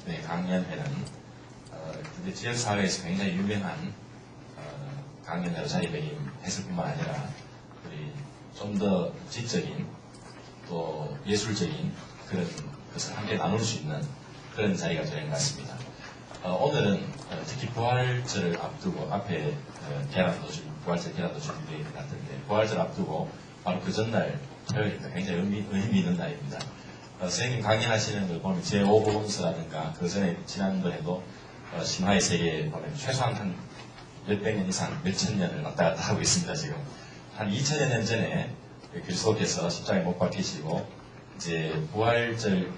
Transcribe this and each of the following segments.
네, 강연회는 근데 지역사회에서 굉장히 유명한 강연회로 자리매김했을 뿐만 아니라 우리 좀 더 지적인 또 예술적인 그런 것을 함께 나눌 수 있는 그런 자리가 되는 것 같습니다. 오늘은 특히 부활절을 앞두고 앞에 부활절 계란도 준비되어 있는 것 같은데 부활절 앞두고 바로 그 전날 토요일입니다. 굉장히 의미 있는 날입니다. 선생님 강의하시는 걸 보면 제5복음서라든가 그 전에 지난번에도 신화의 세계에 보면 최소한 한 몇백 년 이상 몇천 년을 왔다 갔다 하고 있습니다. 지금 한 2000여 년 전에 그리스도께서 십자가에 못 박히시고 이제 부활절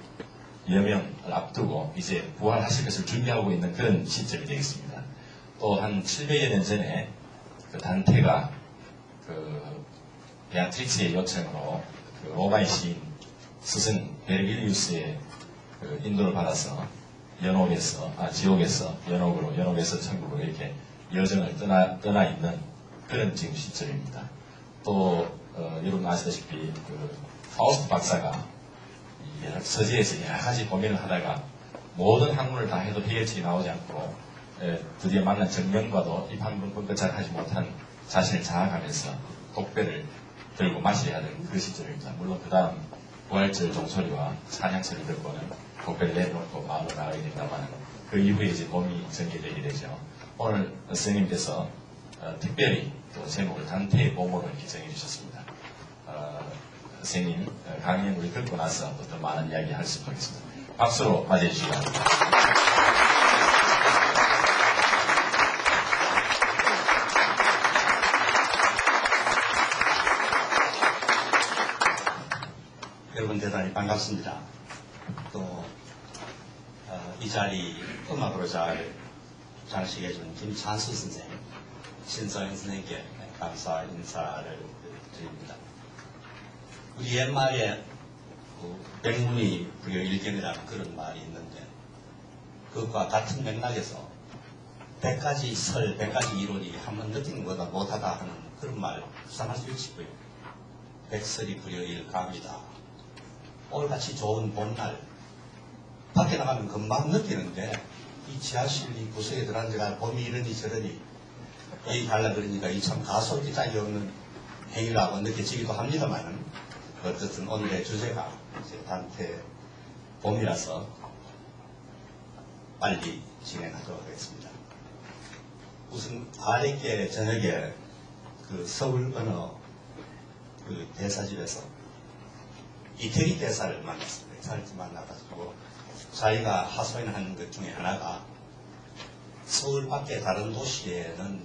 여명을 앞두고 이제 부활하실 것을 준비하고 있는 그런 시점이 되겠습니다. 또 한 700여 년 전에 그 단테가 그 베아트릭스의 요청으로 그 로마의 시인 스승 베르길리우스의 그 인도를 받아서 지옥에서 연옥에서 천국으로 이렇게 여정을 떠나 있는 그런 지금 시점입니다. 또 여러분 아시다시피 그 파우스트 박사가 서재에서 여러 가지 고민을 하다가 모든 학문을 다 해도 해결책이 나오지 않고 드디어 만난 정명과도 입 한 번 뻥끗 잘 하지 못한 자신을 자학하면서 독배를 들고 마셔야 되는 그 시점입니다. 물론 그 다음 부활절 종소리와 찬양소리 듣고는 독배를 내놓고 마음으로 나가게 된다만 그 이후에 이제 몸이 전개되게 되죠. 오늘 선생님께서 특별히 또 제목을 단테의 몸으로 이렇게 정해주셨습니다. 선생님 강연 우리 듣고 나서 더 많은 이야기 할 수 있도록 하겠습니다. 박수로 맞이해 주시기 바랍니다. 여러분 대단히 반갑습니다. 또 이 자리 음악으로 잘 장식해준 김찬수 선생님, 신서영 선생님께 감사 인사를 드립니다. 우리 옛말에 백문이 불여일견이라는 그런 말이 있는데 그것과 같은 맥락에서 100가지 설, 100가지 이론이 한번 느끼는 것보다 못하다 하는 그런 말 구상할 수 있고요. 백설이 불여일감이다. 오늘같이 좋은 봄날 밖에 나가면 금방 느끼는데 이 지하실 이 구석에 들어간 데가 봄이 이러니 저러니 얘기하려고 그러니까 이 참 가속기 짝이 없는 행위라고 느껴지기도 합니다만 어쨌든 오늘의 주제가 이제 단테 봄이라서 빨리 진행하도록 하겠습니다. 우선 아랫게 저녁에 그 서울 어느 그 대사집에서 이태리 대사를 만났습니다. 대사를 만나가지고 자기가 하소연하는 것 중에 하나가 서울 밖에 다른 도시에는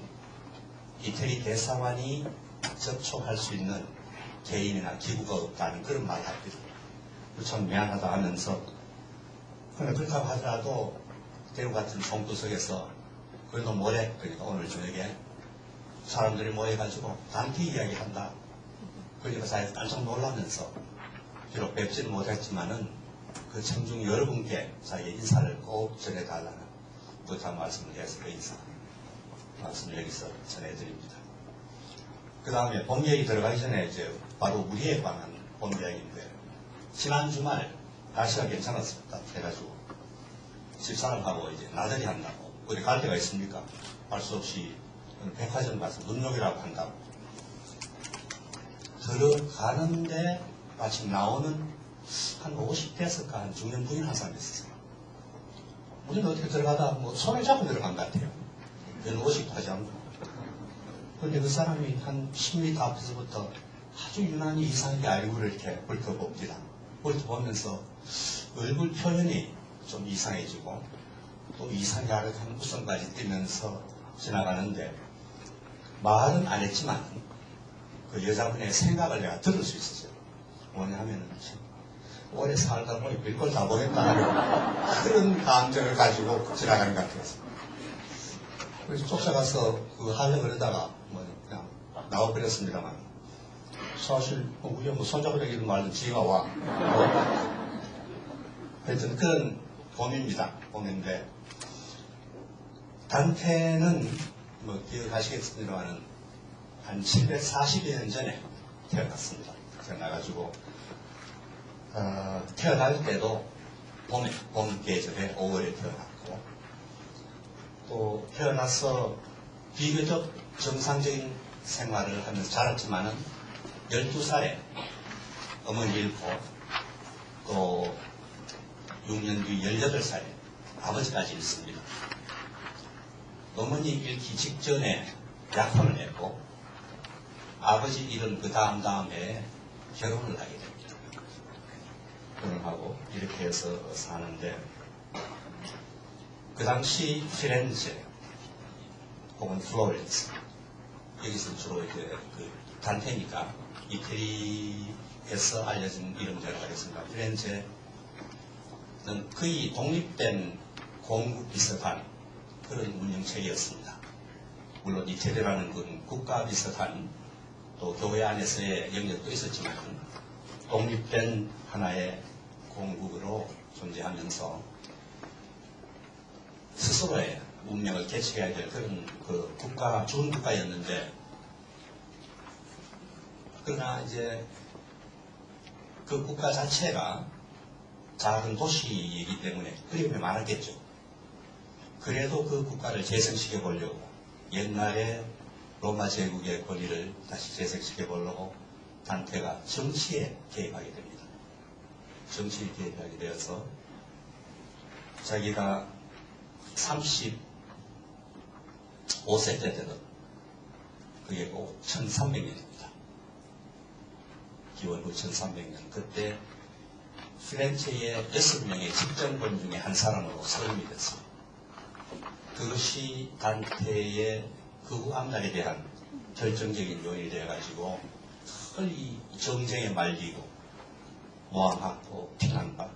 이태리 대사관이 접촉할 수 있는 개인이나 기구가 없다는 그런 말을 합니다. 참 미안하다 하면서 그런데 그렇다고 하더라도 대구 같은 총구석에서 그래도 모레 그러니까 오늘 저녁에 사람들이 모여가지고 단테 이야기한다. 그러니까 자기가 깜짝 놀라면서 비록 뵙지는 못했지만은 그 청중 여러분께 자기의 인사를 꼭 전해달라는 부탁 말씀을 해서 그 인사 말씀을 여기서 전해드립니다. 그 다음에 봄 얘기 들어가기 전에 이제 바로 우리에 관한 봄 이야기인데 지난 주말 날씨가 괜찮았습니다. 해가지고 집사람하고 이제 나들이 한다고 어디 갈 데가 있습니까? 할 수 없이 백화점 가서 눈욕이라고 한다고 들어가는데 마침 나오는 한 50대였을까 한 중년 부인 한 사람이 있었어요. 우리는 어떻게 들어가다 뭐 손을 잡고 들어간 것 같아요. 별로 의식도 하지 않고. 그런데 그 사람이 한 10m 앞에서부터 아주 유난히 이상하게 얼굴을 이렇게 훑어봅니다. 훑어보면서 얼굴 표현이 좀 이상해지고 또 이상하게 한 웃음까지 띄면서 지나가는데 말은 안 했지만 그 여자분의 생각을 내가 들을 수 있었어요. 뭐냐면은 오래 살다 보니 별걸 다 보냈다는 그런 감정을 가지고 지나가는 것 같았어요. 그래서 쫓아가서 그 하려고 그러다가 뭐 그냥 나와버렸습니다만 사실 우리가 뭐 손잡고 다니는 말도 지가 와. 하여튼 그런 봄입니다. 봄인데 단테는 뭐 기억하시겠습니다만 한 740여 년 전에 태어났습니다. 태어나가지고 태어날 때도 봄 계절에 5월에 태어났고, 또 태어나서 비교적 정상적인 생활을 하면서 자랐지만은 12살에 어머니 잃고, 또 6년 뒤 18살에 아버지까지 잃습니다. 어머니 잃기 직전에 약혼을 했고, 아버지 잃은 그 다음에 결혼을 하게 됩니다. 결혼을 하고 이렇게 해서 사는데, 그 당시 피렌체 혹은 플로렌스, 여기서 주로 이제 그 단테니까 이태리에서 알려진 이름대로 하겠습니다. 피렌체는 거의 독립된 공국 비슷한 그런 운영체계였습니다. 물론 이태리라는 건 국가 비슷한 또 교회 안에서의 영역도 있었지만 독립된 하나의 공국으로 존재하면서 스스로의 운명을 개척해야 될 그런 그 국가, 좋은 국가였는데, 그러나 이제 그 국가 자체가 작은 도시이기 때문에 어려움이 많았겠죠. 그래도 그 국가를 재생시켜 보려고 옛날에 로마 제국의 권위를 다시 재생시켜 보려고 단테가 정치에 개입하게 됩니다. 정치에 개입하게 되어서 자기가 35세 때 되던, 그게 꼭 1300년입니다. 기원 후 1300년. 그때 피렌체의 6명의 집정권 중에 한 사람으로 서름이 됐습니다. 그것이 단테의 그 앞날에 대한 결정적인 요인이 되어가지고 이 정쟁에 말리고 모함받고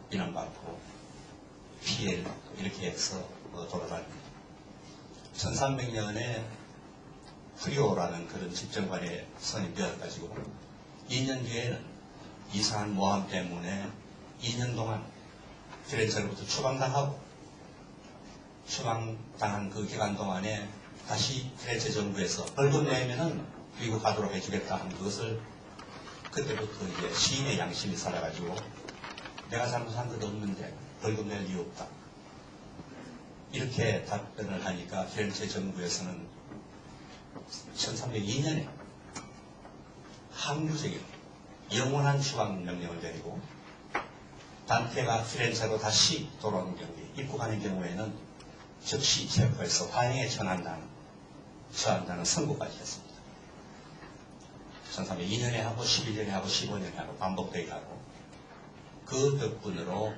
비난받고 피해를 이렇게 해서 돌아다닙니다. 1300년에 프리오라는 그런 집정관에 선임되어가지고 2년 뒤에는 이상한 모함 때문에 2년 동안 피렌체로부터 추방당하고, 추방당한 그 기간 동안에 다시 피렌체 정부에서 벌금 내면은 미국 가도록 해주겠다 하는 것을, 그때부터 이제 시인의 양심이 살아가지고 내가 잘못한 것도 없는데 벌금 낼 이유 없다, 이렇게 답변을 하니까 피렌체 정부에서는 1302년에 항구적인 영원한 추방 명령을 내리고, 단테가 피렌체로 다시 돌아오는 경우에, 입국하는 경우에는 즉시 체포해서 환영에 처한다는 선고까지 했습니다. 1302년에 하고 11년에 하고 15년에 하고 반복되게 하고, 그 덕분으로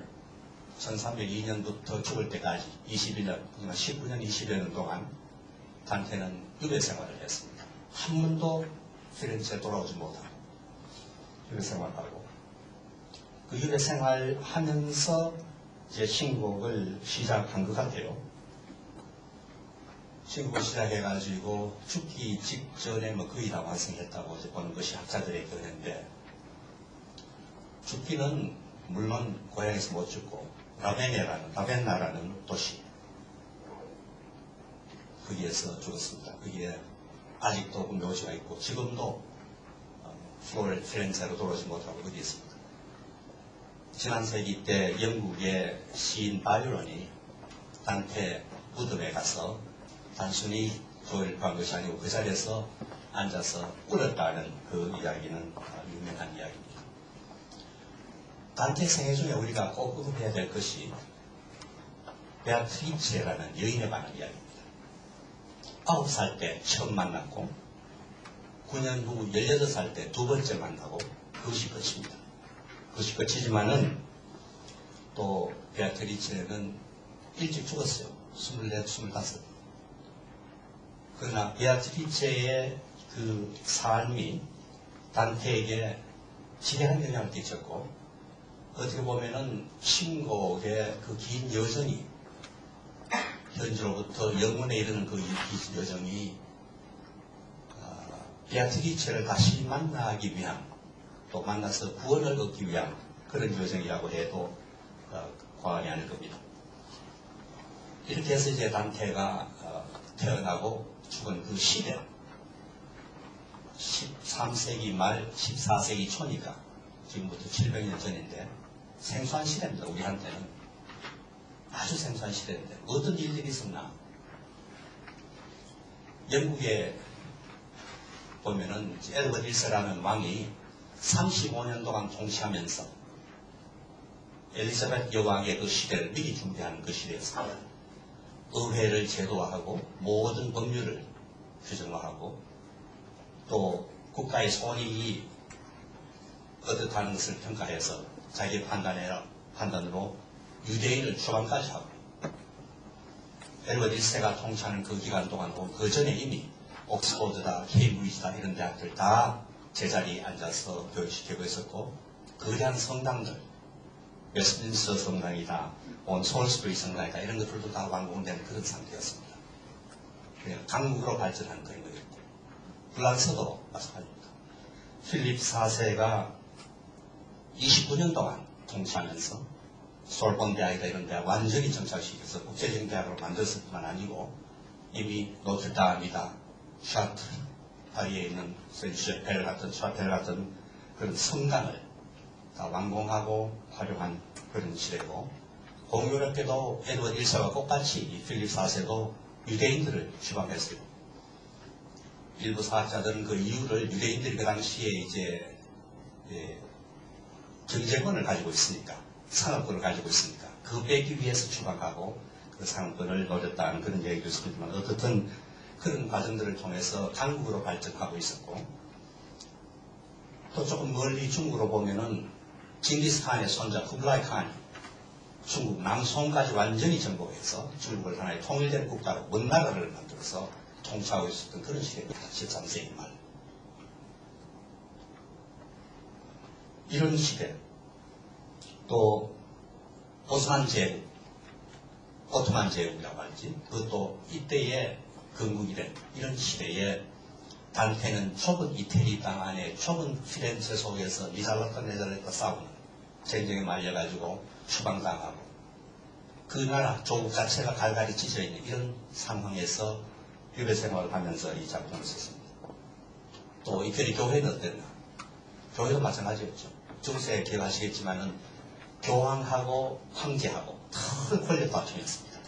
1302년부터 죽을 때까지 21년, 19년, 20년 동안 단테는 유배 생활을 했습니다. 한 번도 피렌체에 돌아오지 못하고 유배 생활하고, 그 유배 생활하면서 이제 신곡을 시작한 것 같아요. 신곡을 시작해가지고 죽기 직전에 거의 다 완성했다고 이제 보는 것이 학자들의 견해인데, 죽기는 물론 고향에서 못 죽고 라벤나라는 도시, 거기에서 죽었습니다. 거기에 아직도 묘지가 있고 지금도 피렌체로 돌아오지 못하고 거기 있습니다. 지난 세기 때 영국의 시인 바이런이 단테 무덤에 가서 단순히 조일한 것이 아니고 그 자리에서 앉아서 울었다는 그 이야기는 유명한 이야기입니다. 단테 생애 중에 우리가 꼭 언급해야 될 것이 베아트리체라는 여인에 관한 이야기입니다. 9살 때 처음 만났고 9년 후 18살 때 두 번째 만나고 그것이 끝입니다. 그것이 끝이지만은 또 베아트리체는 일찍 죽었어요. 24, 25. 그러나 베아트리체의 그 삶이 단테에게 지대한 영향을 끼쳤고, 어떻게 보면은 신곡의 그 긴 여정이, 현재로부터 영원에 이르는 그 긴 여정이 베아트리체를 다시 만나기 위한, 또 만나서 구원을 얻기 위한 그런 여정이라고 해도 과언이 아닐 겁니다. 이렇게 해서 이제 단테가 태어나고 죽은 그 시대, 13세기 말 14세기 초니까 지금부터 700년 전인데 생소한 시대입니다. 우리한테는 아주 생소한 시대인데 어떤 일들이 있었나? 영국에 보면은 에드워드 1세라는 왕이 35년 동안 통치하면서 엘리자베트 여왕의 그 시대를 미리 준비하는 그 시대였습니다. 의회를 제도화하고 모든 법률을 규정화하고 또 국가의 손익이 어떻다는 것을 평가해서 자기 판단으로 유대인을 추방까지 하고 에드워드 1세가 통치하는 그 기간 동안 그 전에 이미 옥스포드다, 케임브리지다 이런 대학들 다 제자리에 앉아서 교육시키고 있었고 거대한 성당들, 웨스트민스터 성당이다, 솔스부리 성당이다 이런 것들도 다 완공된 그런 상태였습니다. 그냥 강국으로 발전한 그런 거였고 프랑스도 마찬가지입니다. 필립 4세가 29년 동안 통치하면서 솔본 대학이다 이런 대학 완전히 정착시켜서 국제적인 대학으로 만들었을 뿐만 아니고 이미 노트르담이다, 샤트, 파리에 있는 센슈페르 같은 샤펠 같은 그런 성당을 다 완공하고 활용한 그런 시대고 공교롭게도 에드워드 1세와 똑같이 이 필립 4세도 유대인들을 추방했어요. 일부 사학자들은 그 이유를 유대인들이 그 당시에 이제 경제권을 가지고 있으니까 상업권을 가지고 있으니까 그거 빼기 위해서 추방하고 그 상업권을 노렸다는 그런 얘기도 있습니다만 어떻든 그런 과정들을 통해서 강국으로 발전하고 있었고 또 조금 멀리 중국으로 보면은 징기스칸의 손자 쿠블라이 칸이 중국 남송까지 완전히 정복해서 중국을 하나의 통일된 국가로 원나라를 만들어서 통치하고 있었던 그런 시대입니다. 13세기 말. 이런 시대 또 오스만 제국, 오토만 제국이라고 하지 그것도 이때의 건국이 된 이런 시대에 단테는 좁은 이태리 땅 안에 좁은 피렌체 속에서 니잘라타 네잘라타 싸우는 전쟁에 말려가지고 추방당하고 그 나라 조국 자체가 갈갈이 찢어있는 이런 상황에서 유배 생활을 하면서 이 작품을 썼습니다. 또 이태리 교회는 어땠나? 교회도 마찬가지였죠. 중세에 기억하시겠지만은 교황하고 황제하고 큰 권력 다툼이었습니다.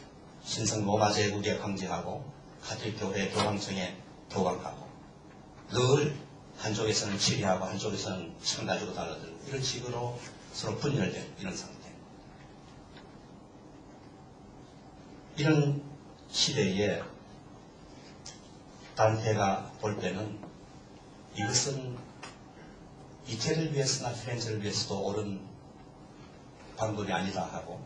신성 로마 제국의 황제하고 가톨릭 교회 교황청의 교황하고 늘 한쪽에서는 치리하고 한쪽에서는 천 가지고 달라들고 이런 식으로 서로 분열된 이런 상태. 이런 시대에 단테가 볼 때는 이것은 이태리를 위해서나 피렌체를 위해서도 옳은 방법이 아니다 하고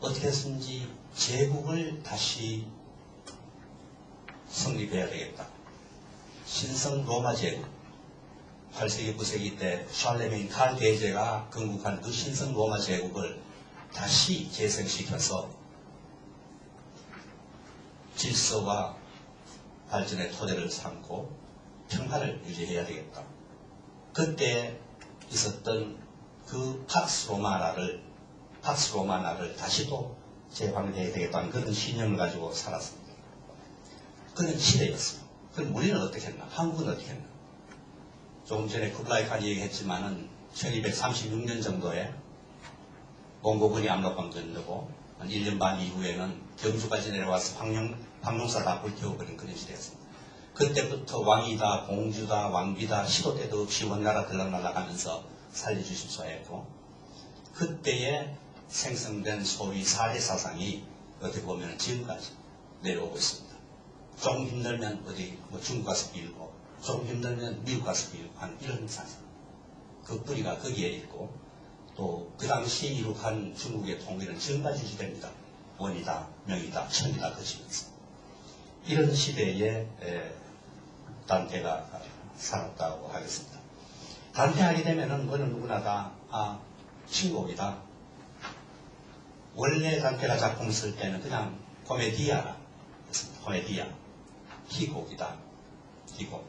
어떻게 해서든지 제국을 다시 성립해야 되겠다. 신성 로마 제국 8세기 9세기 때 샬레메인 칼 대제가 건국한 그 신성 로마 제국을 다시 재생시켜서 질서와 발전의 토대를 삼고 평화를 유지해야 되겠다. 그때 있었던 그 팍스 로마나를 다시 또 재방해야 되겠다는 그런 신념을 가지고 살았습니다. 그런 시대였어요. 그럼 우리는 어떻게 했나? 한국은 어떻게 했나? 조금 전에 쿠블라이 칸이 얘기했지만은 1236년 정도에 몽고군이 압록강전되고 한 1년 반 이후에는 경주까지 내려와서 황룡사 다 불태워버린 그런 시대였습니다. 그때부터 왕이다, 공주다, 왕비다, 시도 때도 없이 원나라 들락날락하면서 살려주십사 했고 그때에 생성된 소위 사대 사상이 어떻게 보면 지금까지 내려오고 있습니다. 조금 힘들면 어디 중국 가서 빌고 조금 힘들면 미국 가서 빌고 하는 이런 사상. 그 뿌리가 거기에 있고 또 그 당시 이룩한 중국의 통일은 지금까지 유지됩니다. 원이다, 명이다, 천이다 거치면서 이런 시대에 단테가 살았다고 하겠습니다. 단테 하게 되면은 어느 누구나 다 친곡이다. 원래 단테가 작품을 쓸 때는 그냥 코메디아라 했습니다. 코메디아, 희곡이다. 희곡.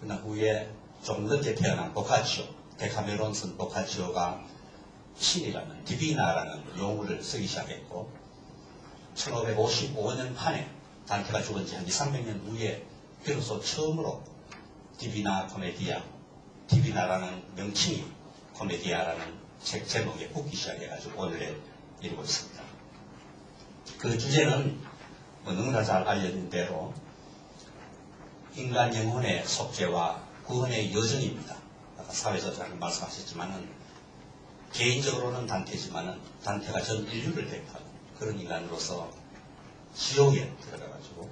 그러나 후에 좀 늦게 태어난 보카치오, 데카메론 쓴 보카치오가 신이라는 디비나라는 용어를 쓰기 시작했고 1555년 판에 단테가 죽은 지 한 200~300년 후에 비로소 처음으로 디비나 코메디아, 디비나라는 명칭이 코메디아라는 책 제목에 붙기 시작해가지고 오늘에 이르고 있습니다. 그 주제는 뭐 너무나 잘 알려진 대로 인간 영혼의 속죄와 구원의 여정입니다. 아까 사회자장님 말씀하셨지만은 개인적으로는 단테지만은 단테가 전 인류를 대표하는 그런 인간으로서 지옥에 들어가가지고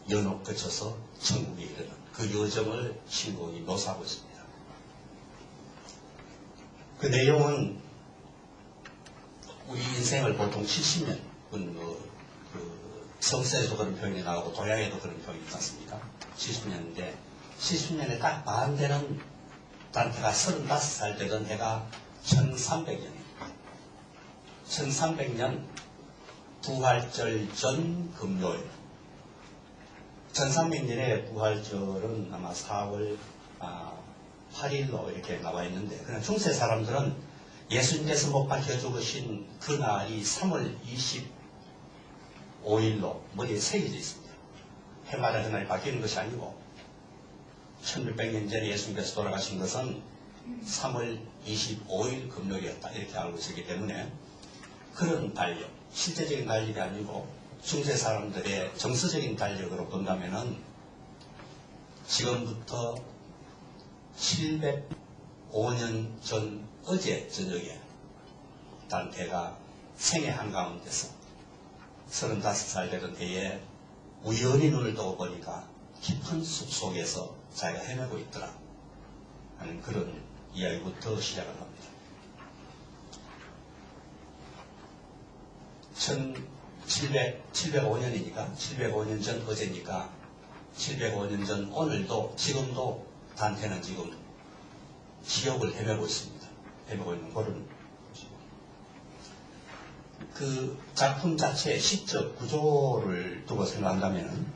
연옥 거쳐서 천국에 이르는 그 여정을 신곡이 묘사하고 있습니다. 그 내용은 우리 인생을 보통 70년, 그 성서에도 그런 표현이 나오고 도양에도 그런 표현이 있지 않습니까? 70년인데 70년에 딱 반대는 단테가 35살 되던 해가 1300년입니다. 1300년 부활절 전 금요일 1300년의 부활절은 아마 4월 8일로 이렇게 나와 있는데 그냥 중세 사람들은 예수님께서 못 박혀 죽으신 그 날이 3월 25일로 머리에 새겨져 있습니다. 해마다 그날이 바뀌는 것이 아니고 1600년 전에 예수님께서 돌아가신 것은 3월 25일 금요일이었다 이렇게 알고 있기 때문에 그런 달력, 실제적인 달력이 아니고 중세 사람들의 정서적인 달력으로 본다면은 지금부터 705년 전 어제 저녁에 단테가 생애 한가운데서 35살 되던 해에 우연히 눈을 떠고 보니까 깊은 숲속에서 자기가 헤매고 있더라 하는 그런 이야기부터 시작을 합니다. 705년이니까 705년 전 어제니까 705년 전 오늘도 지금도 단테는 지금 지옥을 헤매고 있습니다. 헤매고 있는 그런 것이고 그 작품 자체의 시적 구조를 두고 생각한다면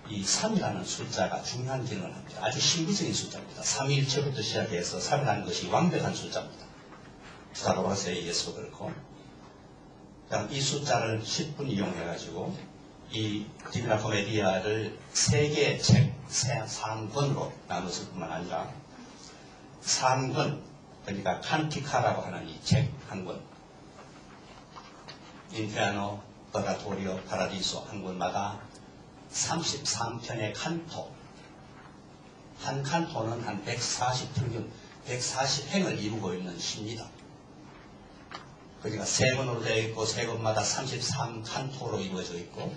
이 3이라는 숫자가 중요한 기능을 합니다. 아주 신비적인 숫자입니다. 3일체부터 시작해서 3이라는 것이 완벽한 숫자입니다. 피타고라스에 의해서도 그렇고 이 숫자를 10분 이용해가지고 이 디비나 코메디아를 3개의 책, 3권으로 나눴을 뿐만 아니라 3권, 그러니까 칸티카라고 하는 이 책 한 권, 인페아노, 버가토리오, 파라디소 한 권마다 33편의 칸토, 한 칸토는 한 140평균, 140행을 이루고 있는 시입니다. 그러니까 3권으로 되어 있고 3권마다 33칸토로 이루어져 있고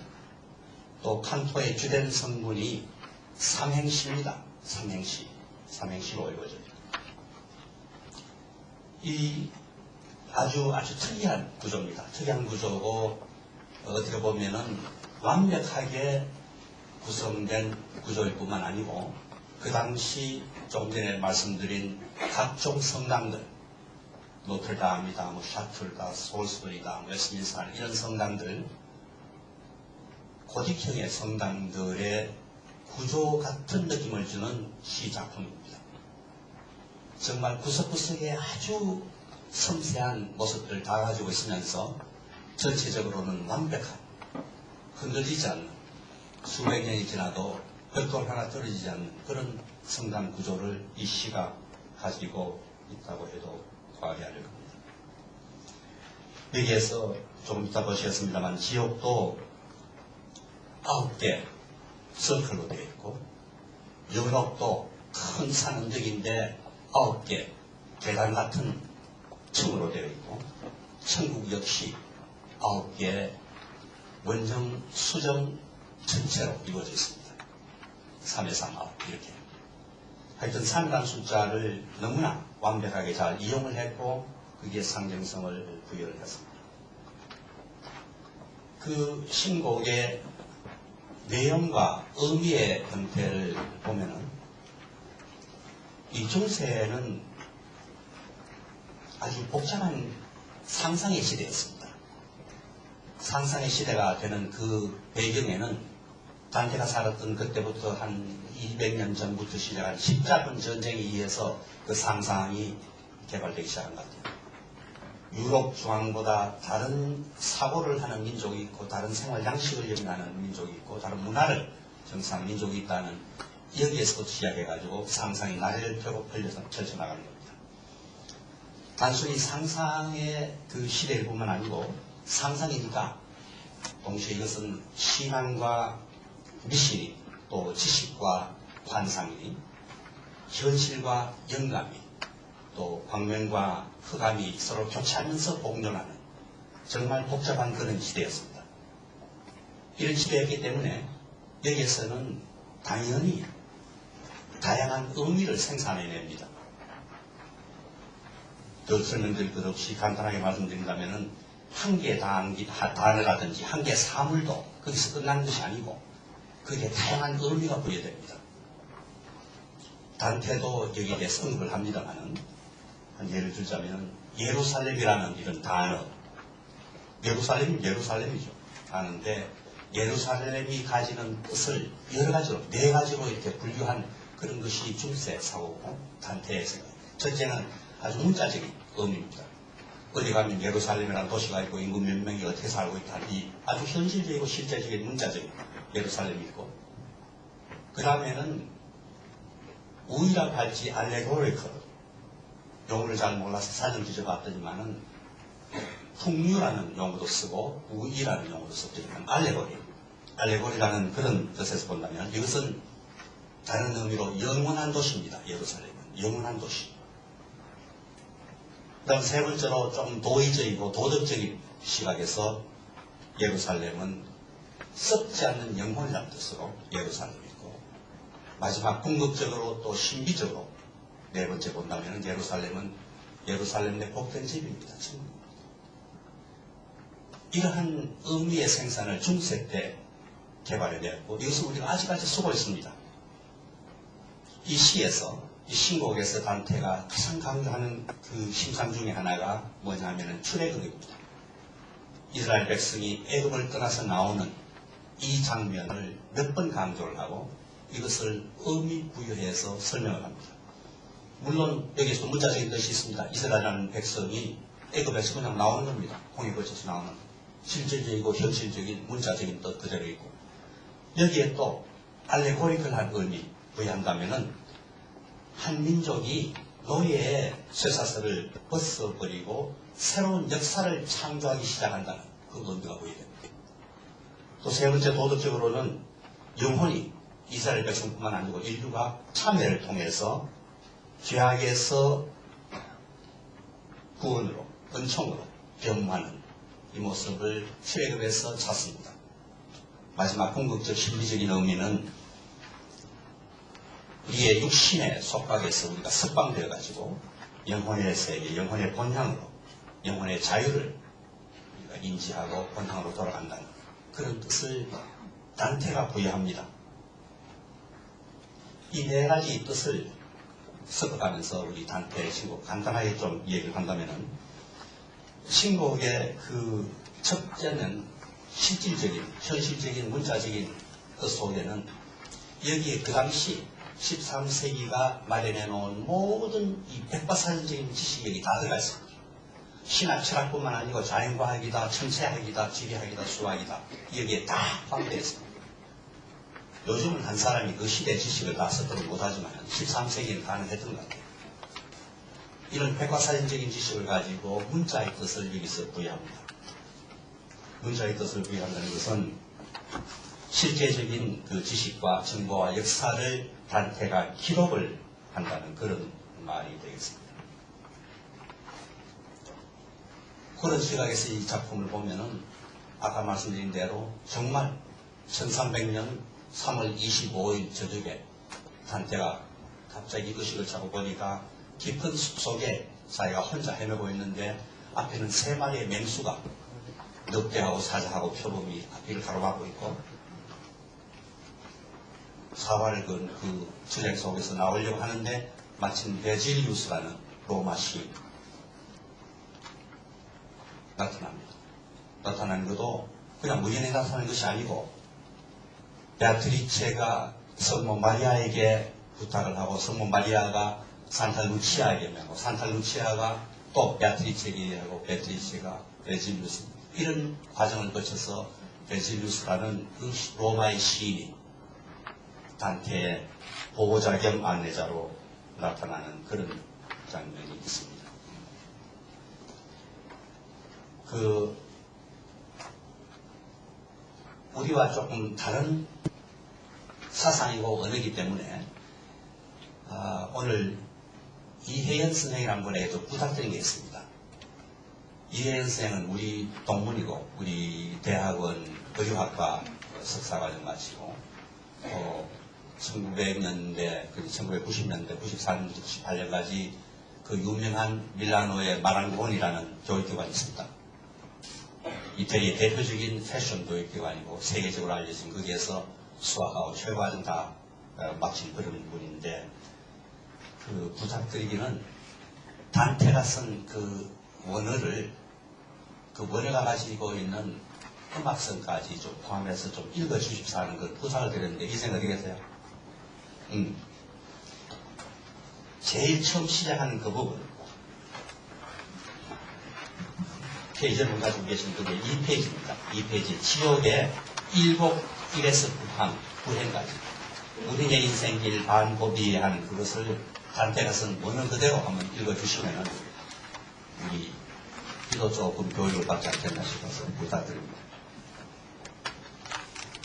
또 칸토의 주된 성분이 삼행시입니다. 삼행시로 이루어져 있고 이 아주 특이한 구조입니다. 특이한 구조고 어떻게 보면은 완벽하게 구성된 구조일 뿐만 아니고 그 당시 조금 전에 말씀드린 각종 성당들 노틀담이다, 샤틀다, 솔스버리다, 웨스민스터 이런 성당들 고딕형의 성당들의 구조 같은 느낌을 주는 시 작품입니다. 정말 구석구석에 아주 섬세한 모습들을 다 가지고 있으면서 전체적으로는 완벽한 흔들리지 않는 수백 년이 지나도 벽돌 하나 떨어지지 않는 그런 성당 구조를 이 시가 가지고 있다고 해도 과하지 않을 겁니다. 여기에서 조금 이따 보시겠습니다만 지옥도 9개 서클로 되어 있고 연옥도 큰 산 언덕인데 9개 계단 같은 층으로 되어 있고 천국 역시 9개 원정 수정 전체로 이루어져 있습니다. 3에 3, 9 이렇게 하여튼 3이라는 숫자를 너무나 완벽하게 잘 이용을 했고 그게 상징성을 부여를 했습니다. 그 신곡의 내용과 의미의 형태를 보면은 이 중세는 아주 복잡한 상상의 시대였습니다. 상상의 시대가 되는 그 배경에는 단테가 살았던 그때부터 한 200년 전부터 시작한 십자군 전쟁에 의해서 그 상상이 개발되기 시작한 것 같아요. 유럽 중앙보다 다른 사고를 하는 민족이 있고 다른 생활 양식을 영위하는 민족이 있고 다른 문화를 정상한 민족이 있다는 여기에서부터 시작해가지고 상상이 날개를 펴고 펼쳐나가는 겁니다. 단순히 상상의 그 시대일 뿐만 아니고 상상이니까 동시에 이것은 신앙과 미신이 또 지식과 환상이 현실과 영감이 또 광명과 흑암이 서로 교차하면서 공존하는 정말 복잡한 그런 시대였습니다. 이런 시대였기 때문에 여기에서는 당연히 다양한 의미를 생산해냅니다. 더 설명드릴 것 없이 간단하게 말씀드린다면 한 개의 단어라든지 한 개의 사물도 거기서 끝나는 것이 아니고 그게 다양한 의미가 부여됩니다. 단테도 여기에 대해서 언급을 합니다만 한 예를 들자면 예루살렘이라는 이런 단어, 예루살렘이 예루살렘이죠. 하는데 예루살렘이 가지는 뜻을 여러 가지로, 네 가지로 이렇게 분류한 그런 것이 중세 사고고 단테의 생각. 첫째는 아주 문자적인 의미입니다. 어디 가면 예루살렘이라는 도시가 있고 인구 몇 명이 어떻게 살고 있다. 이 아주 현실적이고 실제적인 문자적인 예루살렘이 있고, 그 다음에는 우이라고 할지 알레고리컬, 용어를 잘 몰라서 사전 뒤져봤더니만은 풍류라는 용어도 쓰고 우이라는 용어도 썼더니만 알레고리라는 그런 뜻에서 본다면 이것은 다른 의미로 영원한 도시입니다. 예루살렘은 영원한 도시. 그 다음 세 번째로 좀 도의적이고 도덕적인 시각에서 예루살렘은 썩지 않는 영혼이라는 뜻으로 예루살렘이 있고, 마지막 궁극적으로 또 신비적으로 네 번째 본다면 예루살렘은 예루살렘 내 복된 집입니다. 이러한 의미의 생산을 중세 때 개발해냈고 이것을 우리가 아직까지 쓰고 있습니다. 이 시에서, 이 신곡에서 단테가 가장 강조하는 그 심상 중에 하나가 뭐냐면 출애굽입니다. 이스라엘 백성이 애굽을 떠나서 나오는 이 장면을 몇 번 강조를 하고 이것을 의미 부여해서 설명을 합니다. 물론 여기에서 문자적인 뜻이 있습니다. 이스라엘이라는 백성이 애굽에서 그냥 나오는 겁니다. 홍해 거쳐서 나오는 실질적이고 현실적인 문자적인 뜻 그대로 있고, 여기에 또 알레고리컬한 의미 부여한다면은 한 민족이 노예의 쇠사슬을 벗어버리고 새로운 역사를 창조하기 시작한다는 그 의미가 부여됩니다. 또 세 번째 도덕적으로는 영혼이 이스라엘 백성뿐만 아니고 인류가 참회를 통해서 죄악에서 구원으로, 은총으로 변화하는 이 모습을 출애굽에서 찾습니다. 마지막 궁극적 신비적인 의미는 우리의 육신의 속박에서 우리가 석방되어 가지고 영혼의 세계, 영혼의 본향으로, 영혼의 자유를 우리가 인지하고 본향으로 돌아간다는 그런 뜻을 단테가 부여합니다. 이 네 가지 뜻을 섞어가면서 우리 단테의 신곡 간단하게 좀 얘기를 한다면은, 신곡의 그 첫째는 실질적인, 현실적인, 문자적인 뜻 속에는 여기에 그 당시 13세기가 마련해 놓은 모든 이 백과사전적인 지식이 여기 다 들어가 있습니다. 신학, 철학뿐만 아니고 자연과학이다, 천체학이다, 지리학이다, 수학이다, 여기에 다 포함되어 있습니다. 요즘은 한 사람이 그 시대 지식을 다 섞어도 못하지만 13세기는 가능했던 것 같아요. 이런 백과사전적인 지식을 가지고 문자의 뜻을 여기서 부여합니다. 문자의 뜻을 부여한다는 것은 실제적인 그 지식과 정보와 역사를 단테가 기록을 한다는 그런 말이 되겠습니다. 그런 시각에서 이 작품을 보면은 아까 말씀드린 대로 정말 1300년 3월 25일 저녁에 단테가 갑자기 의식을 차고 보니까 깊은 숲속에 자기가 혼자 헤매고 있는데 앞에는 3마리의 맹수가 늑대하고 사자하고 표범이 앞을 가로막고 있고, 사활을 건 그 전쟁 속에서 나오려고 하는데 마침 베질리우스라는 로마 시인 나타납니다. 나타나는 것도 그냥 우연히 나타나는 것이 아니고 베아트리체가 성모 마리아에게 부탁을 하고 성모 마리아가 산타 루치아에게 명하고 산타 루치아가 또 베아트리체에게 하고 베아트리체가 베질리우스, 이런 과정을 거쳐서 베질리우스라는 그 로마의 시인이 단테의 보호자 겸 안내자로 나타나는 그런 장면이 있습니다. 그 우리와 조금 다른 사상이고 언어이기 때문에 오늘 이혜연 선생이라는 분에게도 부탁드린 게 있습니다. 이혜연 선생은 우리 동문이고 우리 대학원 의료학과 석사과정 마치고 1900년대, 1990년대, 94년대, 98년까지 그 유명한 밀라노의 마랑곤이라는 교육기관이 있습니다. 이태리의 대표적인 패션 교육기관이고 세계적으로 알려진 거기에서 수학하고 최고과정 다 마친 그런 분인데 그 부탁드리기는 단테가 쓴 그 원어를 그 원어가 가지고 있는 음악성까지 좀 포함해서 좀 읽어주십사 하는 걸 부탁을 드렸는데 이 생각 어떻게 하세요? 제일 처음 시작하는 그 부분 페이지를 가지고 계신 그게 2페이지입니다. 2페이지 지옥의 1곡 1에서 9행까지 우리의 인생길 반고비에 하는 그것을 단테가 쓴 원어 그대로 한번 읽어주시면 우리 기도 조금 교육을 받지 않겠나 싶어서 부탁드립니다.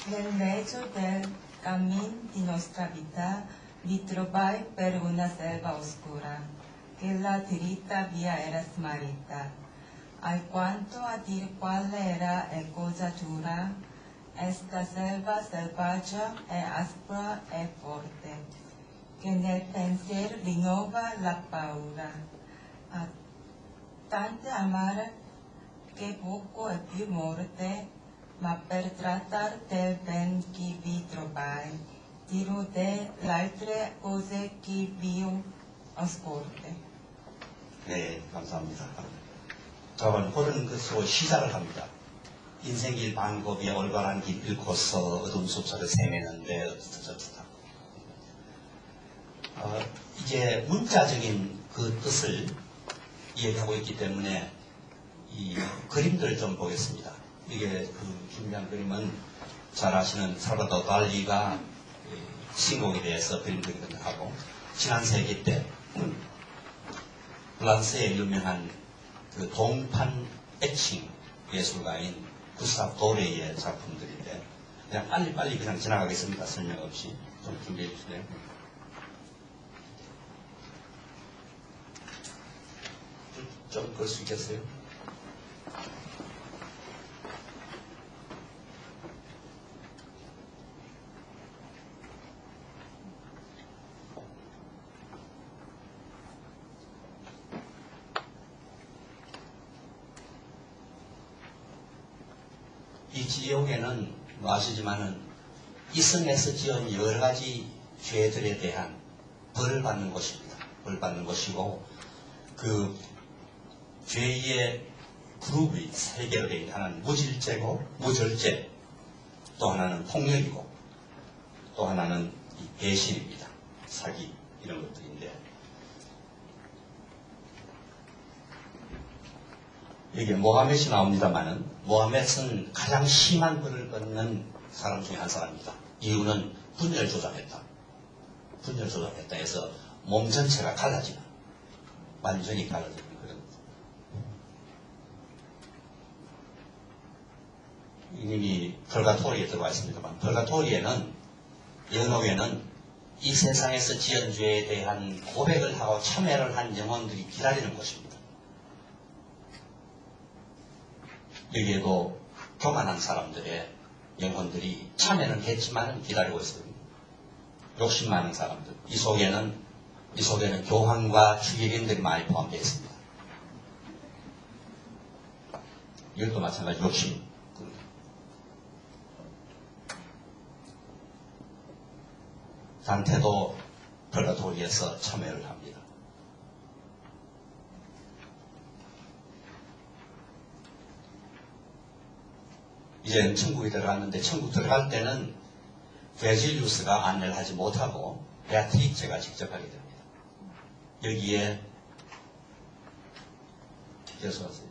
Nel mezzo del cammin di nostra vita mi trovai per una selva oscura, che la dritta via era smarrita. Alquanto a dir quale era e cosa dura, esta selva selvaggia e aspra e forte, che nel pensier rinnova la paura. Tante amare che poco e più morte, ma per trattar del ben che vi trovai, dirò delle altre cose che vi ho ascoltate. 네, 감사합니다. 저는 그런 것으로 시작을 합니다. 인생길 반고비에 올바른 길 잃고서 어두운 숲속에 헤매는데 어쩌다. 이게 문자적인 그 뜻을 이야기하고 있기 때문에 이 그림들을 좀 보겠습니다. 이게 그 중요한 그림은 잘 아시는 살바도르 달리가 신곡에 대해서 그림 그리기도 하고 지난 세기 때 프랑스의 유명한 그 동판 애칭 예술가인 구스타프 도레의 작품들인데 그냥 빨리 그냥 지나가겠습니다. 설명 없이 좀 준비해 주실래요? 좀 볼 수 있겠어요? 이 지옥에는 아시지만은 이승에서 지은 여러 가지 죄들에 대한 벌을 받는 곳입니다. 벌 받는 곳이고 그 죄의 그룹이 세 개로 되어 있는 하나는 무질죄고 무절죄, 또 하나는 폭력이고 또 하나는 배신입니다. 사기 이런 것들인데 여기 모하멧이 나옵니다만은 모하멧은 가장 심한 벌을 받는 사람 중에 한 사람입니다. 이유는 분열 조작했다. 분열 조작했다 해서 몸 전체가 갈라지는 완전히 갈라지는 그런 이름이 펄가토리에 들어와 있습니다만 펄가토리에는 연옥에는 이 세상에서 지은 죄에 대한 고백을 하고 참회를 한 영혼들이 기다리는 곳입니다. 여기에도 교만한 사람들의 영혼들이 참회는 했지만 기다리고 있어요. 욕심 많은 사람들. 이 속에는 교황과 추기경들이 많이 포함되어 있습니다. 이것도 마찬가지 욕심. 단테도 펄가토리에서 참회를 합니다. 이제 천국에 들어갔는데 천국 들어갈 때는 베질리우스가 안내를 하지 못하고 베아트리체가 직접 하게 됩니다. 여기에 계속하세요.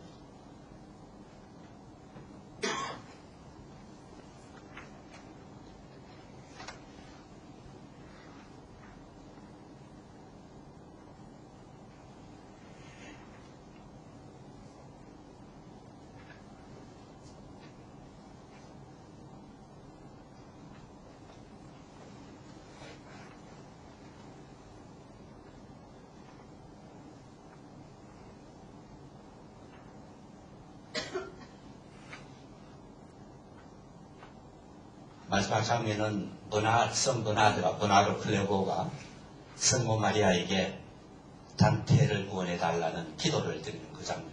마지막 장면은 성 버나르 클레오가 성모 마리아에게 단테를 구원해달라는 기도를 드리는 그 장면.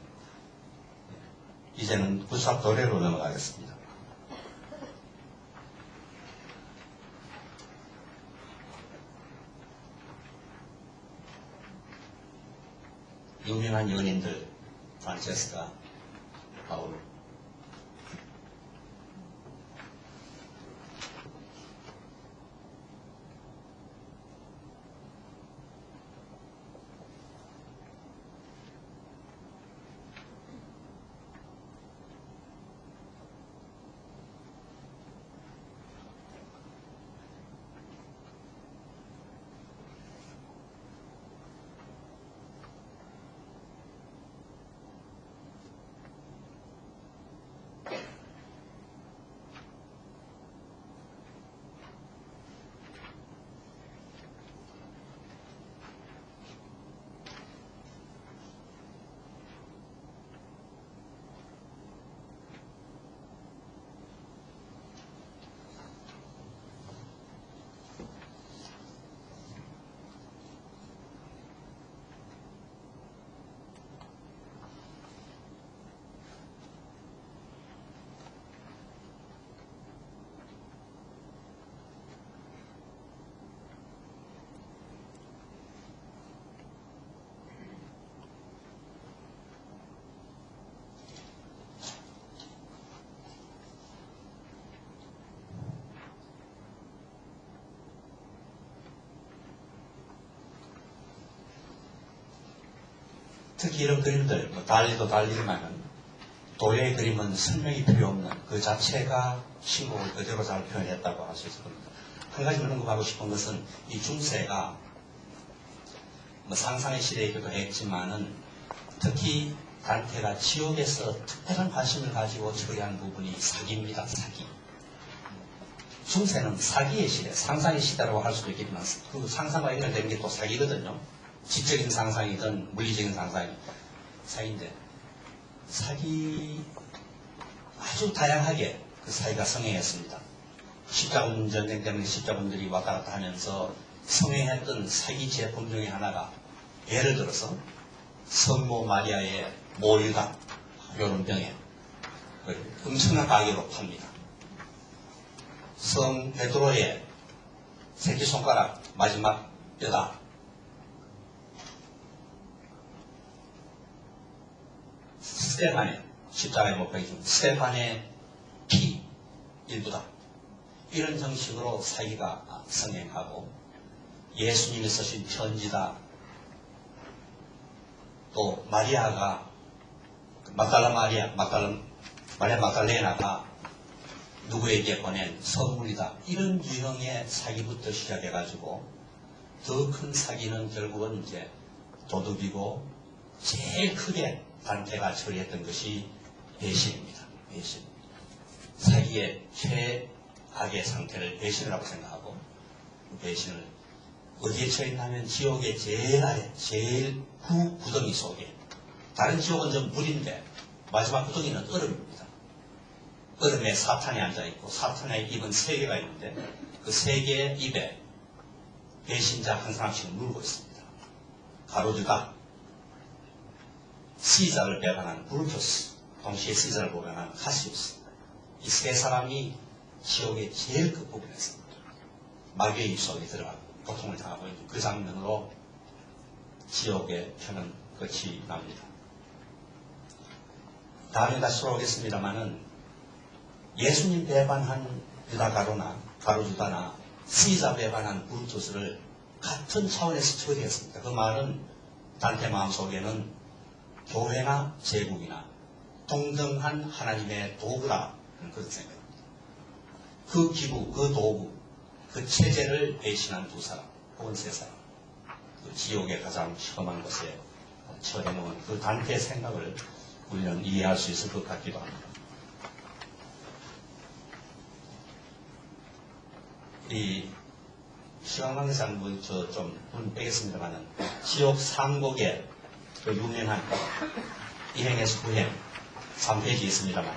이제는 구삽 노래로 넘어가겠습니다. 유명한 연인들 프란체스카, 바울. 특히 이런 그림들, 달리도 달리지만은 도예의 그림은 설명이 필요 없는 그 자체가 신곡을 그대로 잘 표현했다고 할 수 있을 겁니다. 한 가지만 언급하고 싶은 것은 이 중세가 상상의 시대이기도 했지만은 특히 단테가 지옥에서 특별한 관심을 가지고 처리한 부분이 사기입니다. 사기. 중세는 사기의 시대, 상상의 시대라고 할 수도 있겠지만 그 상상과 연결되는 게 또 사기거든요. 지적인 상상이든 물리적인 사기인데 사기 아주 다양하게 그 사기가 성행했습니다. 십자군 전쟁 때문에 십자군들이 왔다 갔다 하면서 성행했던 사기 제품 중에 하나가 예를 들어서 성모 마리아의 모유당 이런 병에 엄청난 가격으로 팝니다. 성 베드로의 새끼손가락 마지막 뼈다 스테판의 십자가에 못 박힌 스테판의 피 일부다. 이런 형식으로 사기가 성행하고 예수님이 쓰신 편지다. 또 마리아가 마리아 막달레나가 누구에게 보낸 선물이다. 이런 유형의 사기부터 시작해가지고 더 큰 사기는 결국은 이제 도둑이고 제일 크게 단테가 처리했던 것이 배신입니다. 배신. 사기의 최악의 상태를 배신이라고 생각하고 그 배신을 어디에 처했냐면 지옥의 제일 아래, 제일 후 구덩이 속에. 다른 지옥은 좀 물인데 마지막 구덩이는 얼음입니다. 얼음에 사탄이 앉아있고 사탄의 입은 3개가 있는데 그 3개의 입에 배신자 한 사람씩 물고 있습니다. 가로주다, 시자를 배반한 브루투스, 동시에 시자를 배반한 카시우스. 이 3사람이 지옥의 제일 끝부분에서 마귀의 입속에 들어가고 고통을 당하고 있는 그 장면으로 지옥의 편은 끝이 납니다. 다음에 다시 돌아오겠습니다마는 예수님 배반한 유다 가로주다나 시자 배반한 브루투스를 같은 차원에서 처리했습니다. 그 말은 단테 마음속에는 교회나 제국이나 동등한 하나님의 도구라 그런 생각입니다. 그 기구, 그 도구, 그 체제를 배신한 2사람 혹은 3사람 그 지옥의 가장 험한 곳에 처해놓은 그 단테의 생각을 우리는 이해할 수 있을 것 같기도 합니다. 이 시간 관계상 좀 빼겠습니다만은 지옥 상곡의 그 유명한 일행에서 9행 3페이지 있습니다만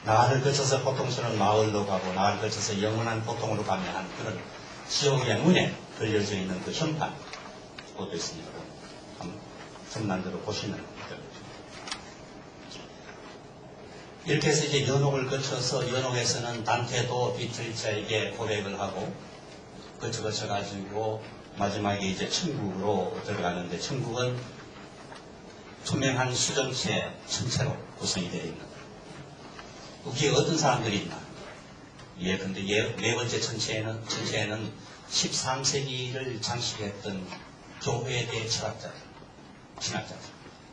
나를 거쳐서 고통스러운 마을로 가고 나를 거쳐서 영원한 고통으로 가면 하는 그런 지옥의 문에 걸려져 있는 그 현판 그것도 있으니까 한번 전만대로 보시면 되겠죠. 이렇게 해서 이제 연옥을 거쳐서 연옥에서는 단테도 비틀자에게 고백을 하고 거쳐가지고 마지막에 이제 천국으로 들어가는데 천국은 투명한 수정체 전체로 구성이 되어 있는 거기에 어떤 사람들이 있나? 예, 근데 네 번째 전체에는 13세기를 장식했던 교회의 철학자들, 신학자들,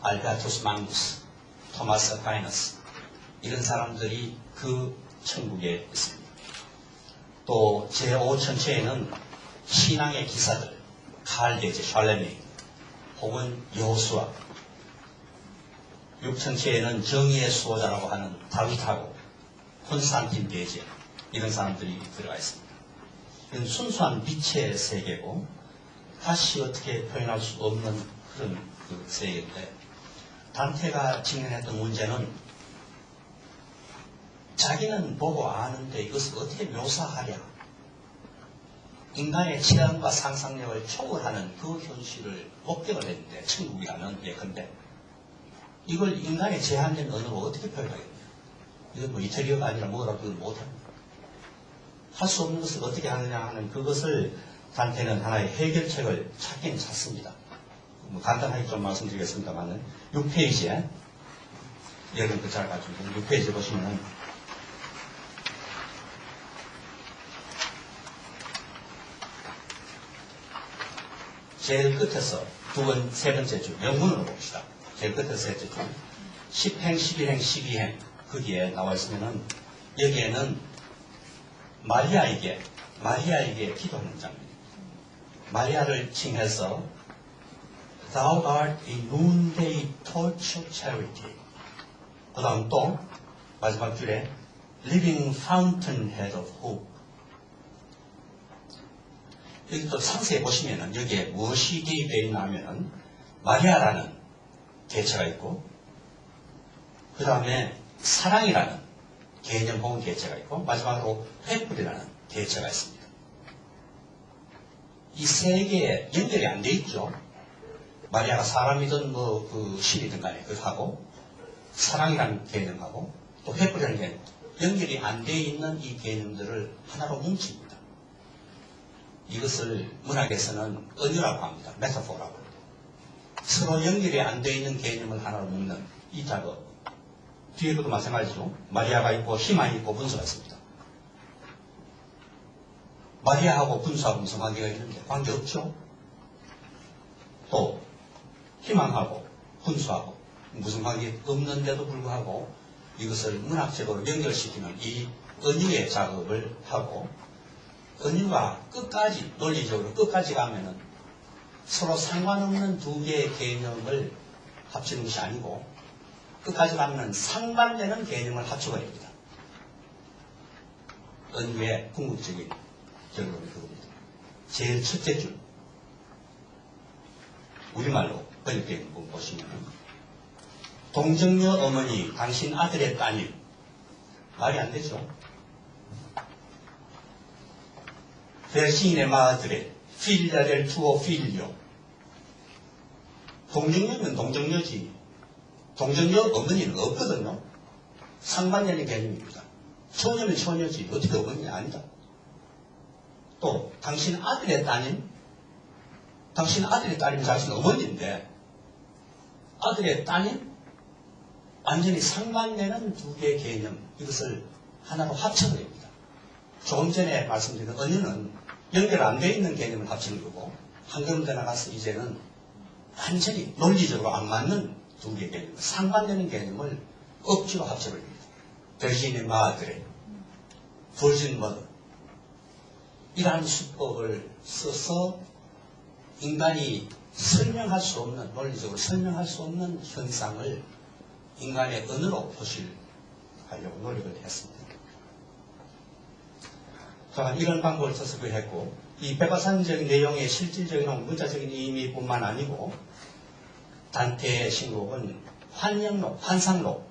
알베투스 망구스, 토마스 아퀴나스 이런 사람들이 그 천국에 있습니다. 또 제5천체에는 신앙의 기사들, 칼데제, 샬레메 혹은 여호수아 6천체에는 정의의 수호자라고 하는 다윗하고 콘스탄틴 대제 이런 사람들이 들어가 있습니다. 이건 순수한 빛의 세계고 다시 어떻게 표현할 수 없는 그런 그 세계인데 단테가 직면했던 문제는 자기는 보고 아는데 이것을 어떻게 묘사하랴 인간의 체험과 상상력을 초월하는 그 현실을 목격을 했는데 천국이라는 예컨대 이걸 인간의 제한된 언어로 어떻게 표현하겠냐. 이건 뭐 이태리어가 아니라 뭐라고 그걸 못합니다. 할 수 없는 것을 어떻게 하느냐 하는 그것을 단테는 하나의 해결책을 찾긴 찾습니다. 뭐 간단하게 좀 말씀드리겠습니다만은 6페이지에 여러분 그 잘 가지고 6페이지 보시면은 제일 끝에서 세 번째 줄 영문으로 봅시다. 제일 끝에서 셋째 줄 10행, 11행, 12행 거기에 나와 있으면은 여기에는 마리아에게 기도하는 장면. 마리아를 칭해서 Thou art a noonday torch of charity. 그 다음 또 마지막 줄에 Living fountainhead of hope. 여기 또 상세히 보시면은 여기에 무엇이 개입되어 있나 하면은 마리아라는 개체가 있고 그 다음에 사랑이라는 개념 혹은 개체가 있고 마지막으로 횃불이라는 개체가 있습니다. 이 세 개에 연결이 안 돼 있죠. 마리아가 사람이든 뭐 그 신이든 간에 그하고 사랑이라는 개념하고 또 횃불이라는 개념 연결이 안 돼 있는 이 개념들을 하나로 뭉칩니다. 이것을 문학에서는 은유라고 합니다. 메타포라고 합니다. 서로 연결이 안 돼 있는 개념을 하나로 묶는 이 작업. 뒤에도 마찬가지죠. 마리아가 있고 희망이 있고 분수가 있습니다. 마리아하고 분수하고 무슨 관계가 있는데 관계없죠. 또 희망하고 분수하고 무슨 관계 없는데도 불구하고 이것을 문학적으로 연결시키는 이 은유의 작업을 하고 은유가 끝까지 논리적으로 끝까지 가면은 서로 상관없는 두 개의 개념을 합치는 것이 아니고 끝까지 가면 상반되는 개념을 합쳐버립니다. 은유의 궁극적인 결론이 그겁니다. 제일 첫째 줄 우리말로 번역되어 있는 부분 보시면 동정녀 어머니 당신 아들의 따님 말이 안 되죠. vergine madre figlia del tuo figlio 동정녀는 동정녀지 동정녀 어머니는 없거든요. 상반되는 개념입니다. 처녀는 처녀지 어떻게 어머니 아니다. 또 당신 아들의 따님 당신 아들의 따님이 자신 어머니인데 아들의 따님 완전히 상반되는 두 개의 개념 이것을 하나로 합쳐버립니다. 조금 전에 말씀드린 은유는 연결 안 되어 있는 개념을 합치는 거고 한 걸음 더 나가서 이제는 완전히 논리적으로 안 맞는 두 개의 개념, 상반되는 개념을 억지로 합쳐버립니다. vergine madre, virgin mother 이러한 수법을 써서 인간이 설명할 수 없는 논리적으로 설명할 수 없는 현상을 인간의 언어로 표시하려고 노력을 했습니다. 자, 이런 방법을 써서 했고 이 백과사전적인 내용의 실질적인 문자적인 의미뿐만 아니고 단테의 신곡은 환상록,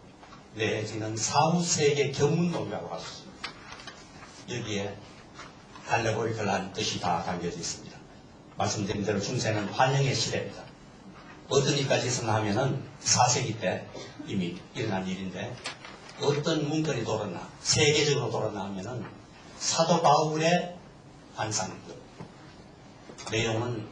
내지는 사후세계 견문록이라고 할 수 있습니다. 여기에 알레고리컬한 뜻이 다 담겨져 있습니다. 말씀드린 대로 중세는 환영의 시대입니다. 어떤 일까지 있었나 하면은 4세기 때 이미 일어난 일인데 어떤 문건이 돌았나, 세계적으로 돌았나 하면은 사도 바울의 환상극. 내용은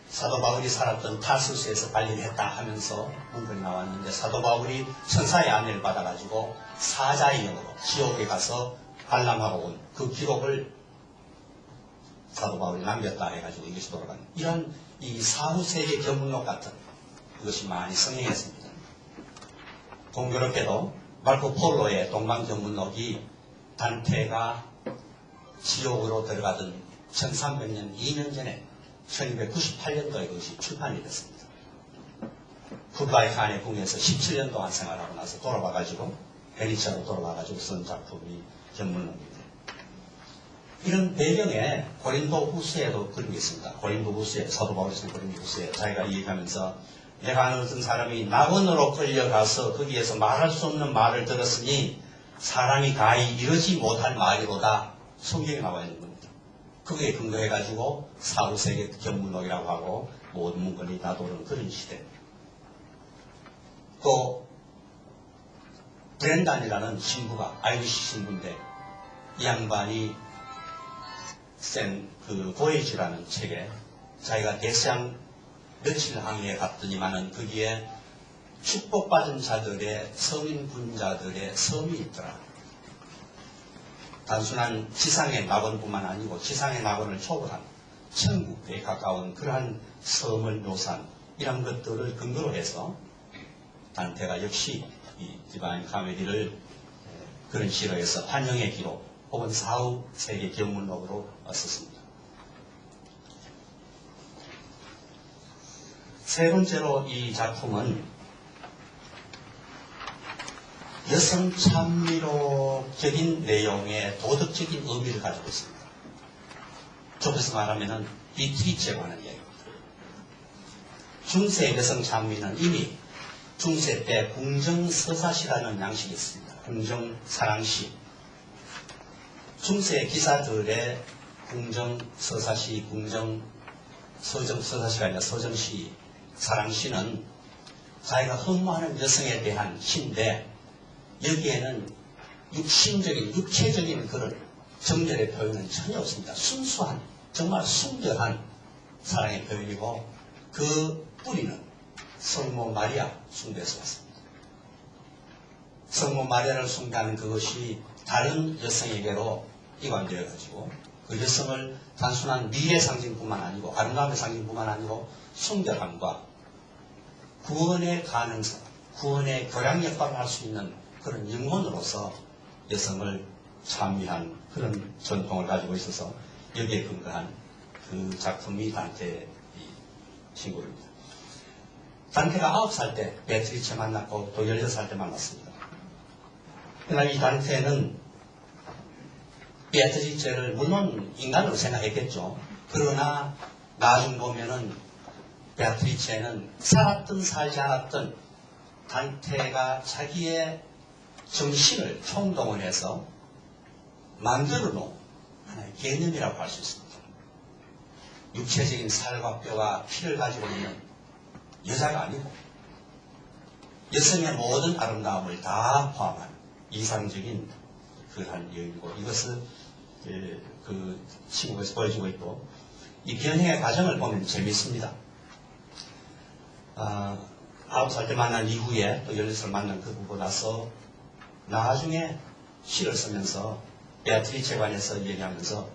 사도 바울이 살았던 타수스에서 발견했다 하면서 문건이 나왔는데 사도 바울이 천사의 안내를 받아가지고 사자의 영으로 지옥에 가서 관람하고 온 그 기록을 사도 바울이 남겼다 해가지고 이것이 돌아가는 이런 이 사후세계 견문록 같은 그것이 많이 성행했습니다. 공교롭게도 마르코 폴로의 동방견문록이 단테가 지옥으로 들어가던 1300년 2년 전에 1298년도에 그것이 출판이 됐습니다. 쿠블라이 칸의 궁에서 17년 동안 생활하고 나서 돌아와가지고 베니치아로 돌아와가지고 쓴 작품이 견문록입니다. 이런 배경에 고린도 후서에도 그런 게 있습니다. 고린도 후서에 사도 바울이 쓴 고린도 후서에 자기가 얘기하면서 내가 아는 어떤 사람이 낙원으로 끌려가서 거기에서 말할 수 없는 말을 들었으니 사람이 가히 이러지 못할 말이로다 성경에 나와 있는 겁니다. 그거에 근거해가지고 사후세계 견문록이라고 하고 모든 문건이 다 도는 그런 시대. 또 브렌단이라는 신부가 아이리시 신부인데 이 양반이 쓴 그 보이지라는 책에 자기가 대서양 며칠 항해에 갔더니만은 거기에 축복받은 자들의 성인 군자들의 섬이 있더라. 단순한 지상의 낙원뿐만 아니고 지상의 낙원을 초월한 천국에 가까운 그러한 섬을 묘사한 이런 것들을 근거로 해서 단테가 역시 이 디바인 카메디를 그런 시로에서 환영의 기록 혹은 사후 세계 견문록으로 썼습니다. 세 번째로 이 작품은 여성 참미로적인 내용의 도덕적인 의미를 가지고 있습니다. 좁혀서 말하면 비트리체에 관한 이야기입니다. 중세 여성 참미는 이미 중세 때 궁정서사시라는 양식이 있습니다. 궁정사랑시. 중세 기사들의 궁정서사시, 서정서사시가 아니라 서정시, 사랑시는 자기가 흠모하는 여성에 대한 시인데 여기에는 육신적인, 육체적인 그런 정열의 표현은 전혀 없습니다. 순수한, 정말 순결한 사랑의 표현이고 그 뿌리는 성모 마리아 숭배에서 왔습니다. 성모 마리아를 숭배하는 그것이 다른 여성에게로 이관되어 가지고 그 여성을 단순한 미의 상징뿐만 아니고 아름다움의 상징뿐만 아니고 순결함과 구원의 가능성, 구원의 교량 역할을 할 수 있는 그런 영혼으로서 여성을 찬미한 그런 전통을 가지고 있어서 여기에 근거한 그 작품이 단테의 친구입니다. 단테가 9살 때 베아트리체 만났고 또 16살 때 만났습니다. 그러나 이 단테는 베아트리체를 물론 인간으로 생각했겠죠. 그러나 나중 보면은 베아트리체는 살았든 살지 않았든 단테가 자기의 정신을 총동원해서 만들어 놓은 하나의 개념이라고 할 수 있습니다. 육체적인 살과 뼈와 피를 가지고 있는 여자가 아니고 여성의 모든 아름다움을 다 포함한 이상적인 그러한 여인이고 이것을 그 친구에서 보여주고 있고 이 변형의 과정을 보면 재미있습니다. 9살 때 만난 이후에 또 16살 만난 그 보고 나서 나중에 시를 쓰면서 베아트리체에 관해서 얘기하면서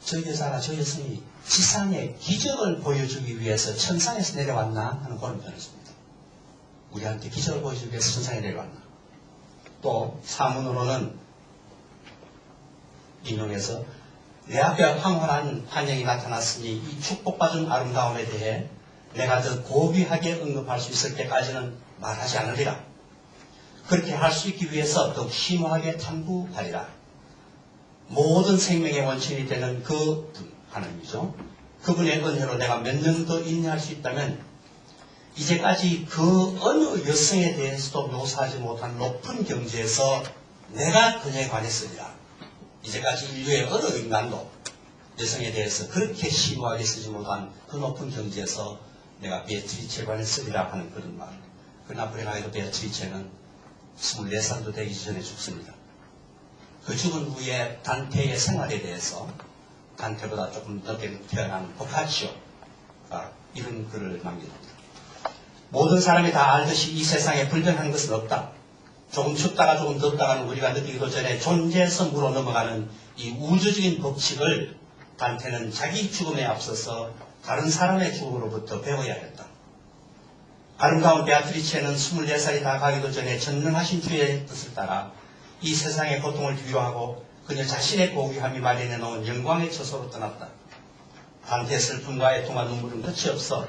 저 여자가 저 여성이 지상의 기적을 보여주기 위해서 천상에서 내려왔나 하는 그런 표현을 씁니다. 우리한테 기적을 보여주기 위해서 천상에 내려왔나. 또 사문으로는 인용해서 내 앞에 황홀한 환영이 나타났으니 이 축복받은 아름다움에 대해 내가 더 고귀하게 언급할 수 있을 때까지는 말하지 않으리라. 그렇게 할 수 있기 위해서 더욱 심오하게 탐구하리라. 모든 생명의 원천이 되는 그 하나님이죠. 그분의 은혜로 내가 몇 년 더 인내할 수 있다면 이제까지 그 어느 여성에 대해서도 묘사하지 못한 높은 경지에서 내가 그녀에 관했으리라. 이제까지 인류의 어느 인간도 여성에 대해서 그렇게 심오하게 쓰지 못한 그 높은 경지에서 내가 베아트리체에 관했으리라 하는 그런 말. 그러나 불행하게도 베아트리체는 24살도 되기 전에 죽습니다. 그 죽은 후에 단테의 생활에 대해서 단테보다 조금 늦게 태어난 보카치오가 이런 글을 남깁니다. 모든 사람이 다 알듯이 이 세상에 불변한 것은 없다. 조금 춥다가 조금 덥다가는 우리가 느끼기도 전에 존재에서 물어 넘어가는 이 우주적인 법칙을 단테는 자기 죽음에 앞서서 다른 사람의 죽음으로부터 배워야 했다. 아름다운 베아트리체는 24살이 다 가기도 전에 전능하신 주의 뜻을 따라 이 세상의 고통을 뒤로하고 그녀 자신의 고귀함이 마련해 놓은 영광의 처소로 떠났다. 단테의 슬픔과 애통과 눈물은 끝이 없어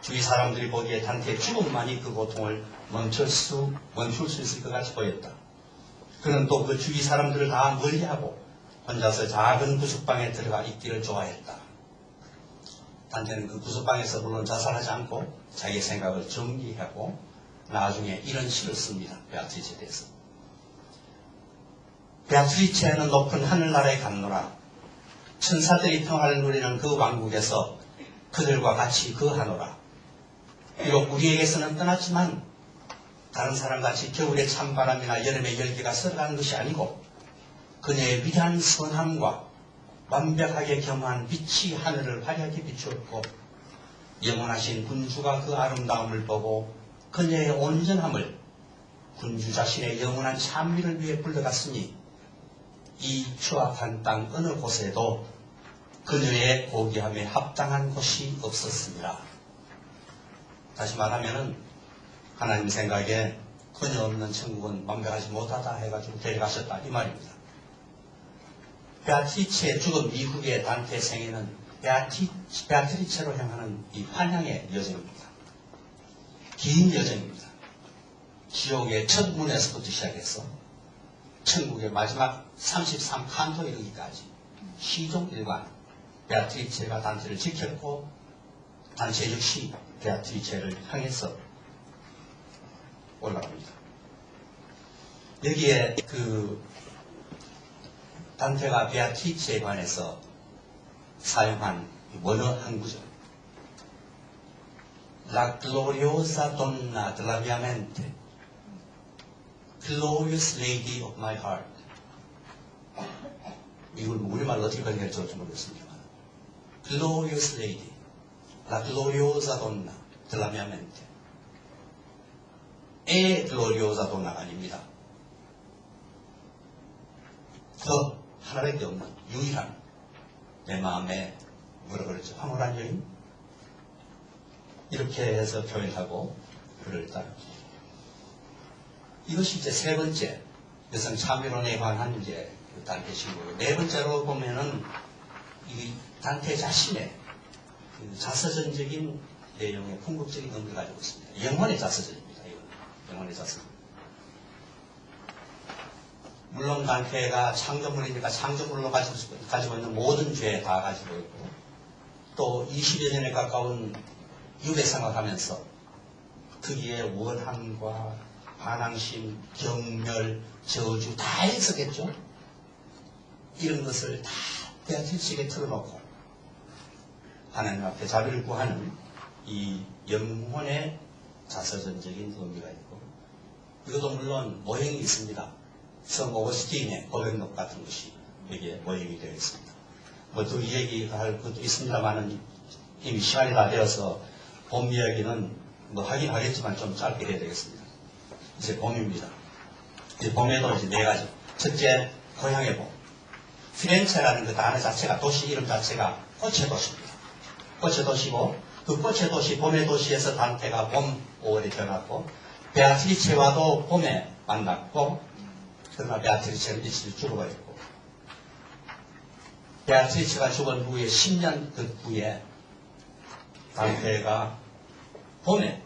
주위 사람들이 보기에 단테의 죽음만이 그 고통을 멈출 수 있을 것 같이 보였다. 그는 또 그 주위 사람들을 다 멀리하고 혼자서 작은 구석방에 들어가 있기를 좋아했다. 단테는 그 구석방에서 물론 자살하지 않고 자기의 생각을 정리하고 나중에 이런 시를 씁니다. 베아트리체에 대해서. 베아트리체는 높은 하늘나라에 갔노라. 천사들이 평화를 누리는 그 왕국에서 그들과 같이 거하노라. 비록 우리에게서는 떠났지만 다른 사람같이 겨울의 찬바람이나 여름의 열기가 서러가는 것이 아니고 그녀의 위대한 선함과 완벽하게 겸한 빛이 하늘을 화려하게 비추었고 영원하신 군주가 그 아름다움을 보고 그녀의 온전함을 군주 자신의 영원한 찬미를 위해 불러갔으니 이 추악한 땅 어느 곳에도 그녀의 고귀함에 합당한 곳이 없었습니다. 다시 말하면은 하나님 생각에 그녀 없는 천국은 완벽하지 못하다 해가지고 데려가셨다 이 말입니다. 베아트리체의 죽음 이후의 단테의 생애는 베아트리체로 향하는 이 환향의 여정입니다. 긴 여정입니다. 지옥의 첫 문에서부터 시작해서 천국의 마지막 33칸토 이르기까지 시종 일관 베아트리체가 단테를 지켰고 단체 역시 베아트리체를 향해서 올라갑니다. 여기에 단테가 베아트리체에 관해서 사용한 원어 한 구절 La gloriosa donna della mia mente Glorious lady of my heart 이걸 우리말로 어떻게 번역할지 모르겠습니다. Glorious lady La gloriosa donna della mia mente E gloriosa donna가 아닙니다. 더 하나밖에 없는 유일한 내 마음에 뭐라 그러죠? 황홀한 여인? 이렇게 해서 표현하고 글을 따릅니다. 이것이 이제 세 번째 여성 참여론에 관한 이제 단테 신고고 네 번째로 보면은 이 단테 자신의 그 자서전적인 내용의 궁극적인 의미를 가지고 있습니다. 영혼의 자서전입니다. 이건 영혼의 자서전. 물론 단테가 창조물이니까 창조물로 가지고 있는 모든 죄 다 가지고 있고 또 20여 년에 가까운 유배 생활하면서 특유의 원함과 반항심, 경멸, 저주 다 있었겠죠. 이런 것을 다 베아트리체에게 틀어놓고 하나님 앞에 자비를 구하는 이 영혼의 자서전적인 의미가 있고 이것도 물론 모형이 있습니다. 성 오거스틴의 고백록 같은 것이 여기에 모형이 되어 있습니다. 뭐 또 얘기할 것도 있습니다만은 이미 시간이 다 되어서 봄 이야기는 뭐 하긴 하겠지만 좀 짧게 해야 되겠습니다. 이제 봄입니다. 이제 봄에도 이제 네 가지. 첫째, 고향의 봄. 피렌체라는 그 단어 자체가 도시 이름 자체가 꽃의 도시입니다. 꽃의 도시고 그 꽃의 도시, 봄의 도시에서 단테가 봄 5월에 태어났고 베아트리체와도 봄에 만났고 그러나 베아트리체는 일찍 죽어버렸고 베아트리체가 죽은 후에 10년 그 후에 단테가 봄에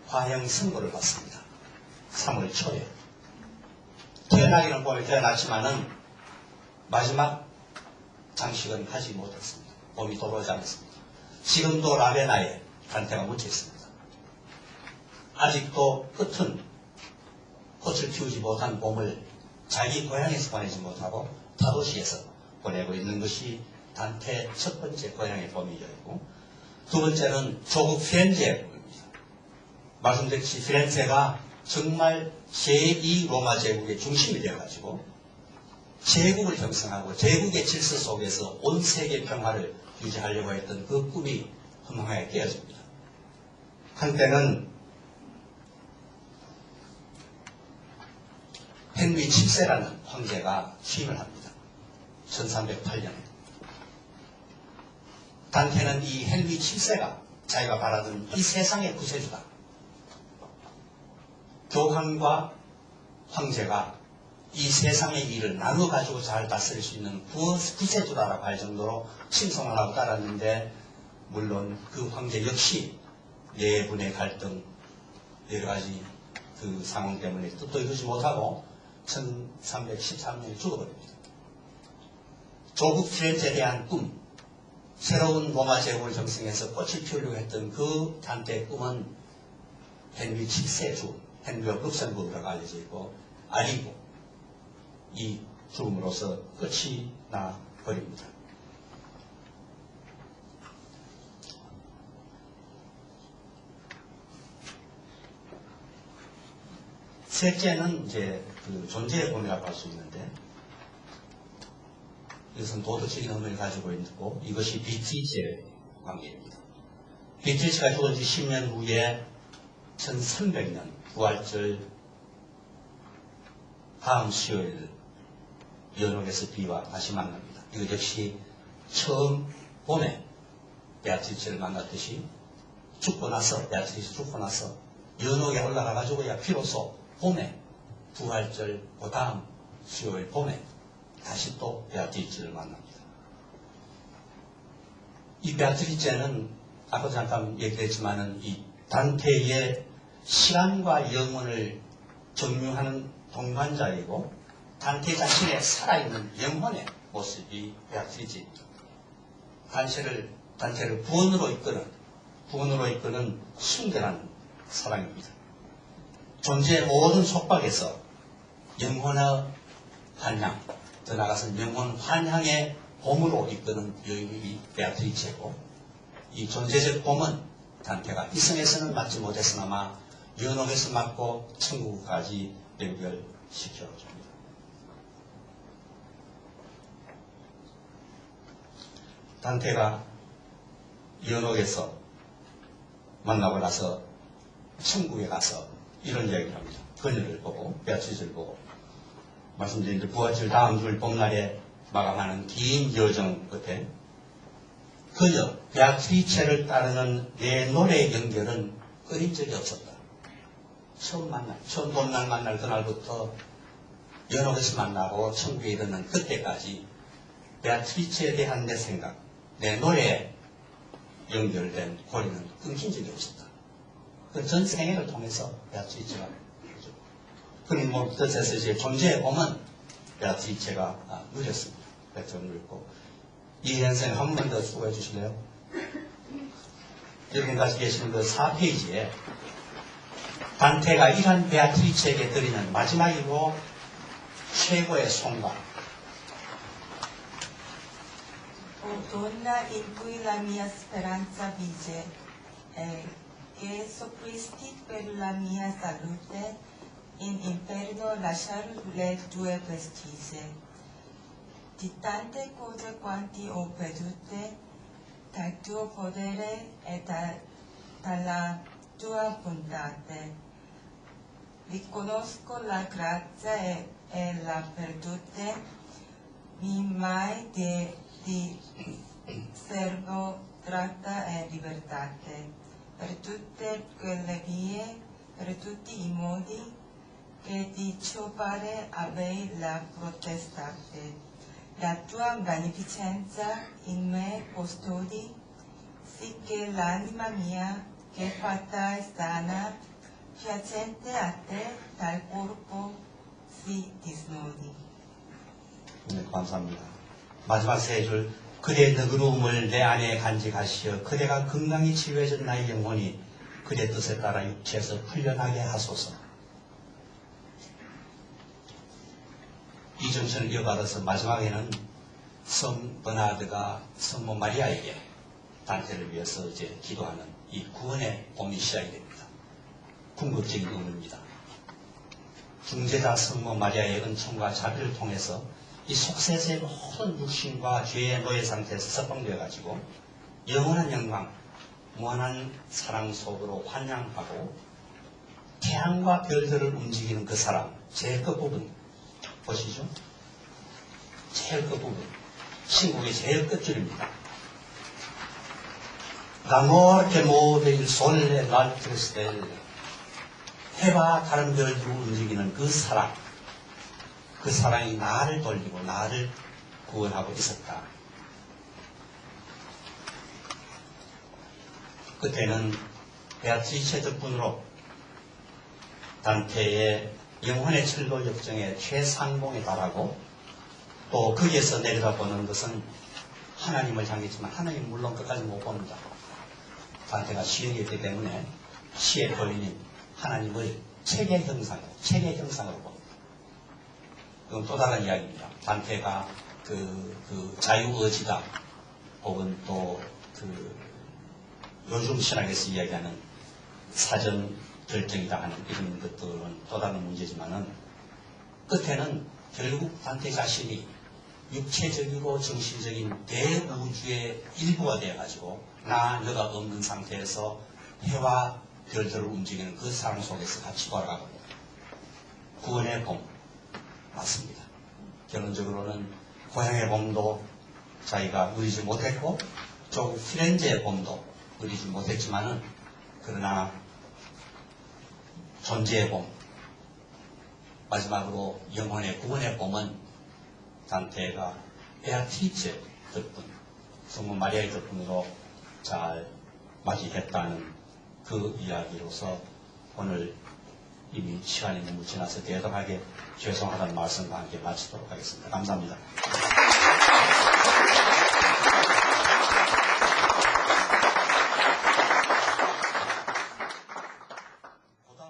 화형 선고를 받습니다. 3월 초에 태어나기는 봄에 태어났지만은 마지막 장식은 하지 못했습니다. 봄이 돌아오지 않았습니다. 지금도 라베나에 단테가 묻혀 있습니다. 아직도 끝은 꽃을 피우지 못한 봄을 자기 고향에서 보내지 못하고 타도시에서 보내고 있는 것이 단테 첫 번째 고향의 봄이었고, 두 번째는 조국 피렌체의 봄입니다. 말씀드렸듯이 피렌체가 정말 제2 로마 제국의 중심이 되어가지고 제국을 형성하고 제국의 질서 속에서 온 세계 평화를 유지하려고 했던 그 꿈이 허망하게 깨어집니다. 한때는 헨리 7세라는 황제가 취임을 합니다. 1308년에. 단테는 이 헨리 7세가 자기가 바라던 이 세상의 구세주다. 교황과 황제가 이 세상의 일을 나눠 가지고 잘 다스릴 수 있는 구세주다라고 할 정도로 칭송을 하고 따랐는데, 물론 그 황제 역시 내분의 갈등, 여러 가지 그 상황 때문에 뜻도 이루지 못하고 1313년에 죽어버립니다. 조국 피렌체에 대한 꿈, 새로운 로마 제국을 형성해서 꽃을 피우려고 했던 그 단테의 꿈은 헨리 7세 주, 헨리 오브 룩셈부르크라고 알려져 있고, 아리고 이 죽음으로써 끝이 나 버립니다. 셋째는 이제 그 존재의 본이라고 할 수 있는데, 이것은 도덕적인 의미를 가지고 있고, 이것이 비트리체의 관계입니다. 비트리체가 죽은 지 10년 후에 1300년 부활절 다음 수요일 연옥에서 비와 다시 만납니다. 이것 역시 처음 봄에 베아트리체를 만났듯이 죽고 나서, 베아트리체 죽고 나서 연옥에 올라가가지고야 비로소 봄에 부활절 그 다음 수요일 봄에 다시 또 베아트리체를 만납니다. 이 베아트리체는 아까 잠깐 얘기했지만은 이 단테의 시간과 영혼을 정유하는 동반자이고, 단테 자신의 살아있는 영혼의 모습이 베아트리체입니다. 단테를 구원으로 이끄는 순결한 사랑입니다. 존재의 모든 속박에서 영혼의 환향, 더 나아가서 영혼 환향의 봄으로 이끄는 여인이 베아트리체고, 이 존재적 봄은 단테가 이성에서는 맞지 못했으나마 연옥에서 맞고 천국까지 연결시켜줍니다. 단테가 연옥에서 만나고 나서 천국에 가서 이런 이야기를 합니다. 그녀를 보고, 베아트리체를 보고, 말씀드린 대로 부활절 다음 주 봄날에 마감하는 긴 여정 끝에 그녀 베아트리체를 따르는 내 노래의 연결은 끊인 적이 없었다. 처음 봄날 만날 그날부터 연옥에서 만나고 천국에 이르는 그때까지 베아트리체에 대한 내 생각, 내 노래에 연결된 고리는 끊긴 적이 없었다. 그 전 생애를 통해서 베아트리체가 그런 뭐 뜻에서 이제 존재의 봄은 베아트리체가 누렸습니다. 베아트리체가 누렸고, 이 현생 한 번 더 수고해 주실래요? 여기 가서 계시는 그 4페이지에 단테가 이러한 베아트리체에게 드리는 마지막이고 최고의 송가. O donna in cui la mia speranza vige, che soffristi per la mia salute, in inferno lasciar le tue vestite. Di tante cose quanti ho vedute, dal tuo podere e dalla tua bontate. Riconosco la grazia e la virtute, mi mai di servo tratta e libertate, per tutte quelle vie, per tutti i modi, che di ciò pare avei la potestate. La tua magnificenza in me custodi, sicché l'anima mia, che fatta e sana, piacente a te, dal corpo si disnodi. 네, 감사합니다. 마지막 세 줄. 그대의 너그러움을 내 안에 간직하시어 그대가 건강히 치유해진 나의 영혼이 그의 뜻에 따라 육체에서 풀려나게 하소서. 이 정신을 이어받아서 마지막에는 성 버나드가 성모 마리아에게 단테를 위해서 이제 기도하는 이 구원의 봄이 시작이 됩니다. 궁극적인 의미입니다. 중재자 성모 마리아의 은총과 자비를 통해서 이 속세세의 모든 육신과 죄의 노예 상태에서 석방되어 가지고 영원한 영광, 무한한 사랑 속으로 환영하고 태양과 별들을 움직이는 그 사랑, 제일 끝부분 보시죠. 제일 끝부분, 신곡의 제일 끝줄입니다. L'amor che muove il sole e l'altre stelle. 해와 다른 별들을 움직이는 그 사랑, 그 사랑이 나를 돌리고 나를 구원하고 있었다. 그때는 베아트리체 덕분으로 단테의 영혼의 철도 역정의 최상봉에 달하고 또 거기에서 내려다보는 것은 하나님을 향했지만 하나님 물론 끝까지 못 봅니다. 단테가 시에 있기 때문에 시에 걸린 하나님을 책의 형상으로 봅니다. 그건 또 다른 이야기입니다. 단테가 그 자유의지다 혹은 또 요즘 신학에서 이야기하는 사전 결정이다 하는 이런 것들은 또 다른 문제지만은 끝에는 결국 단테 자신이 육체적이고 정신적인 대우주의 일부가 되어가지고 너가 없는 상태에서 해와 별들을 움직이는 그 사랑 속에서 같이 돌아가고 구원의 봄 맞습니다. 결론적으로는 고향의 봄도 자기가 누리지 못했고 또 피렌체의 봄도 누리지 못했지만은 그러나 존재의 봄 마지막으로 영혼의 구원의 봄은 단테가 베아트리체 덕분 성모 마리아의 덕분으로 잘 맞이했다는 그 이야기로서 오늘 이미 시간이 너무 지나서 대단하게 죄송하다는 말씀과 함께 마치도록 하겠습니다. 감사합니다.